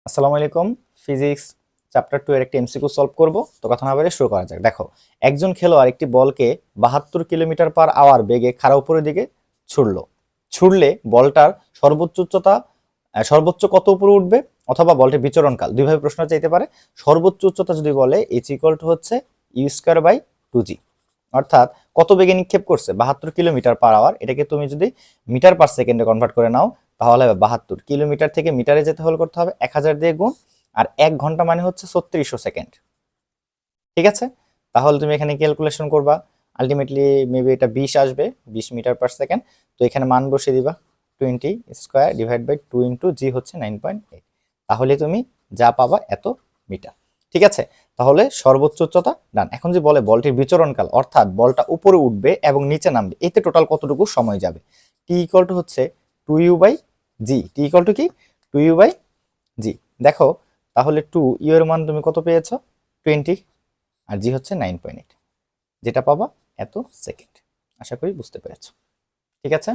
আসসালামু আলাইকুম। Physics chapter 2 এর একটা এমসিকিউ সলভ করব। তো কথা না বলে শুরু করা যাক। দেখো, একজন খেলোয়াড় একটি বলকে 72 কিলোমিটার পার আওয়ার বেগে খাড়া উপরের দিকে ছুড়লো। ছুড়লে বলটার সর্বোচ্চ উচ্চতা সর্বোচ্চ কত উপরে উঠবে, অথবা বলটির বিচরণকাল। দুইভাবে প্রশ্ন চাইতে পারে। সর্বোচ্চ উচ্চতা যদি বলে এইচ ইকুয়াল টু হচ্ছে ইউ স্কয়ার বাই 2g, অর্থাৎ কত বেগে নিক্ষেপ করছে 72 কিলোমিটার পার আওয়ার। এটাকে তুমি যদি মিটার পার সেকেন্ডে কনভার্ট করে নাও তাহলে হবে 72 কিলোমিটার থেকে মিটারে যেতে হলে করতে হবে 1000 দিয়ে গুণ, আর 1 ঘন্টা মানে হচ্ছে 3600 সেকেন্ড। ঠিক আছে, তাহলে তুমি এখানে ক্যালকুলেশন করবা। আলটিমেটলি মেবি এটা 20 আসবে, 20 মিটার পার সেকেন্ড। তো এখানে মান বসিয়ে দিবা 20 স্কয়ার ডিভাইড বাই 2 ইন্টু জি হচ্ছে 9.8। তাহলে তুমি যা পাবা এত মিটার। ঠিক আছে, তাহলে সর্বোচ্চ উচ্চতা ডান। এখন যে বলে বলটির বিচরণকাল, অর্থাৎ বলটা উপরে উঠবে এবং নিচে নামবে, এতে টোটাল কতটুকু সময় যাবে। টি ইকুয়াল টু হচ্ছে 2u by g. T equal to কি 2u বাই জি। দেখো, তাহলে 2u এর মান তুমি কত পেয়েছো 20, আর জি হচ্ছে 9.8, যেটা পাবা এত সেকেন্ড। আশা করি বুঝতে পেরেছো। ঠিক আছে।